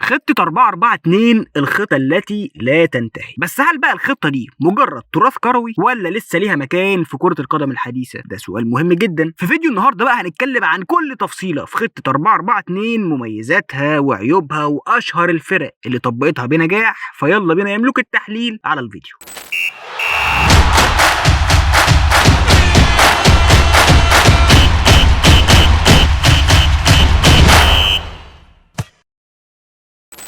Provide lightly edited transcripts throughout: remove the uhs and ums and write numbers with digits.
خطة 4-4-2 الخطة التي لا تنتهي. بس هل بقى الخطة دي مجرد تراث كروي ولا لسه ليها مكان في كرة القدم الحديثة؟ ده سؤال مهم جدا. في فيديو النهارده بقى هنتكلم عن كل تفصيلة في خطة 4-4-2، مميزاتها وعيوبها واشهر الفرق اللي طبقتها بنجاح. فيلا بينا يملك التحليل على الفيديو.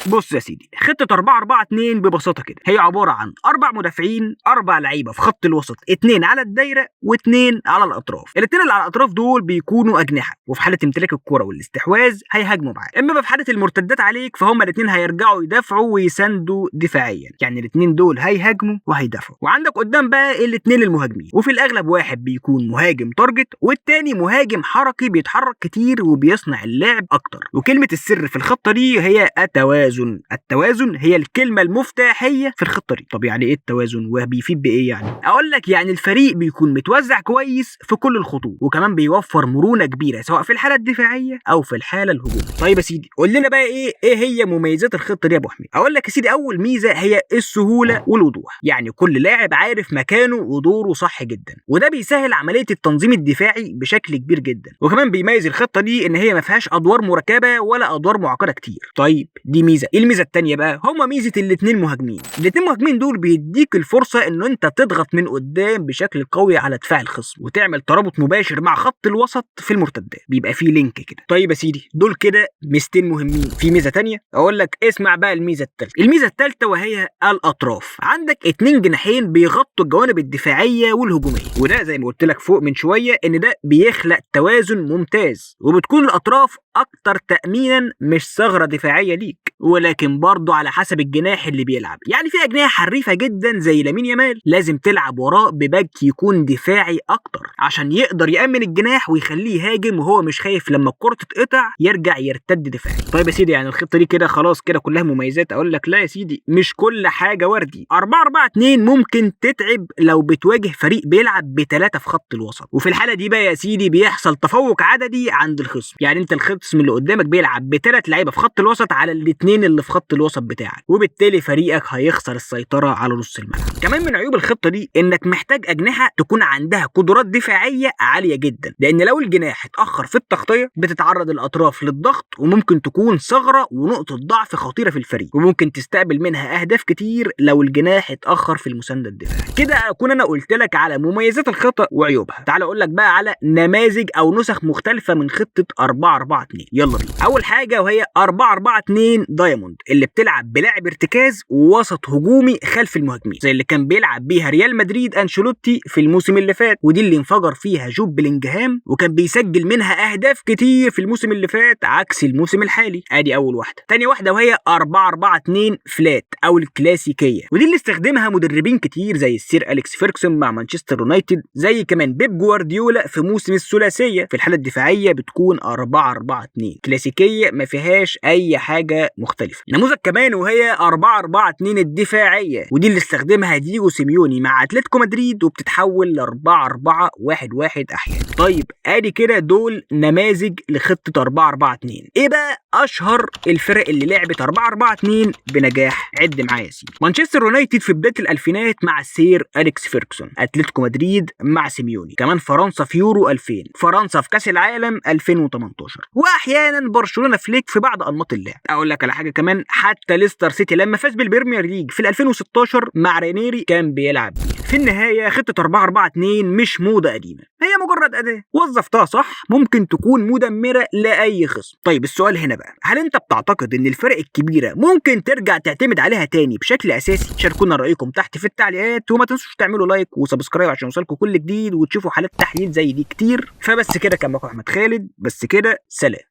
بص يا سيدي، خطة 4-4-2 ببساطة كده هي عبارة عن 4 مدافعين، 4 لعيبة في خط الوسط، 2 على الدايرة و2 على الأطراف. الاتنين اللي على الأطراف دول بيكونوا أجنحة، وفي حالة امتلاك الكرة والاستحواذ هيهاجموا معاك. إما بقى في حالة المرتدات عليك فهم الاتنين هيرجعوا يدافعوا ويساندوا دفاعيا، يعني الاتنين دول هيهاجموا وهيدافعوا. وعندك قدام بقى الاتنين المهاجمين، وفي الأغلب واحد بيكون مهاجم تارجت والتاني مهاجم حركي بيتحرك كتير وبيصنع اللعب أكتر. وكلمة السر في الخطة دي هي التوازن. التوازن هي الكلمة المفتاحية في الخطة دي. طب يعني ايه التوازن وبيفيد بايه؟ يعني اقول لك، يعني الفريق بيكون متوزع كويس في كل الخطوط، وكمان بيوفر مرونة كبيرة سواء في الحالة الدفاعية او في الحالة الهجومية. طيب يا سيدي، قول لنا بقى ايه هي مميزات الخطة دي يا ابو حميد؟ اقول لك يا سيدي، اول ميزة هي السهولة والوضوح، يعني كل لاعب عارف مكانه ودوره صح جدا، وده بيسهل عملية التنظيم الدفاعي بشكل كبير جدا. وكمان بيميز الخطة دي ان هي ما فيهاش ادوار مركبة ولا ادوار معقدة كتير. طيب دي ميزة. ايه الميزه الثانيه بقى؟ هما ميزه الاثنين مهاجمين. الاثنين مهاجمين دول بيديك الفرصه ان انت تضغط من قدام بشكل قوي على دفاع الخصم وتعمل ترابط مباشر مع خط الوسط في المرتدات، بيبقى فيه لينك كده. طيب يا سيدي، دول كده ميزتين مهمين. في ميزه ثانيه اقول لك، اسمع بقى الميزه الثالثه. الميزه الثالثه وهي الاطراف. عندك 2 جناحين بيغطوا الجوانب الدفاعيه والهجوميه، وده زي ما قلت لك فوق من شويه ان ده بيخلق توازن ممتاز، وبتكون الاطراف اكتر تامينا مش ثغره دفاعيه ليك، ولكن برضه على حسب الجناح اللي بيلعب. يعني في اجنحه حريفه جدا زي لامين يامال لازم تلعب وراه بباك يكون دفاعي اكتر عشان يقدر يامن الجناح ويخليه يهاجم وهو مش خايف لما الكره تتقطع يرجع يرتد دفاعي. طيب يا سيدي، يعني الخطه دي كده خلاص كده كلها مميزات؟ اقول لك لا يا سيدي، مش كل حاجه وردي. 4-4-2 ممكن تتعب لو بتواجه فريق بيلعب ب3 في خط الوسط، وفي الحاله دي بقى يا سيدي بيحصل تفوق عددي عند الخصم. يعني انت الخصم اللي قدامك بيلعب ب3 لعيبه في خط الوسط على الاثنين اللي في خط الوسط بتاعك، وبالتالي فريقك هيخسر السيطره على نص الملعب. كمان من عيوب الخطه دي انك محتاج اجنحه تكون عندها قدرات دفاعيه عاليه جدا، لان لو الجناح اتاخر في التغطيه بتتعرض الاطراف للضغط وممكن تكون ثغره ونقطه ضعف خطيره في الفريق، وممكن تستقبل منها اهداف كتير لو الجناح اتاخر في المسانده الدفاعيه. كده اكون انا قلت لك على مميزات الخطه وعيوبها. تعال اقول لك بقى على نماذج او نسخ مختلفه من خطه 4-4-2. يلا بينا. اول حاجه وهي 4-4-2 دايموند، اللي بتلعب بلاعب ارتكاز ووسط هجومي خلف المهاجمين زي اللي كان بيلعب بيها ريال مدريد انشيلوتي في الموسم اللي فات، ودي اللي انفجر فيها جوب بلينجهام وكان بيسجل منها اهداف كتير في الموسم اللي فات عكس الموسم الحالي. ادي اول واحده. تاني واحده وهي 4-4-2 فلات او الكلاسيكيه، ودي اللي استخدمها مدربين كتير زي السير أليكس فيركسون مع مانشستر يونايتد، زي كمان بيب جوارديولا في موسم الثلاثيه. في الحاله الدفاعيه بتكون 4-4-2 كلاسيكيه ما فيهاش اي حاجه مختلفه. نموذج كمان وهي 4-4-2 الدفاعيه، ودي اللي استخدمها دييجو سيميوني مع اتلتيكو مدريد وبتتحول ل 4-4-1-1 احيانا. طيب ادي كده دول نماذج لخطه 4-4-2. ايه بقى اشهر الفرق اللي لعبت 4-4-2 بنجاح؟ عد معايا يا سيدي. مانشستر يونايتد في بدايه الالفينات مع السير أليكس فيركسون، اتلتيكو مدريد مع سيميوني، كمان فرنسا في يورو 2000، فرنسا في كاس العالم 2018، واحيانا برشلونه فليك في بعض انماط اللعب. اقول لك على حاجه كمان، حتى ليستر سيتي لما فاز بالبريمير ليج في 2016 مع رينيري كان بيلعب بيها. في النهايه خطه 4-4-2 مش موضه قديمه، هي مجرد اداه وظفتها صح ممكن تكون مدمره لاي خصم. طيب السؤال هنا بقى، هل انت بتعتقد ان الفرق الكبيره ممكن ترجع تعتمد عليها تاني بشكل اساسي؟ شاركونا رايكم تحت في التعليقات، وما تنسوش تعملوا لايك وسبسكرايب عشان يوصلكم كل جديد وتشوفوا حالات تحليل زي دي كتير. فبس كده، كان معاكم احمد خالد، بس كده، سلام.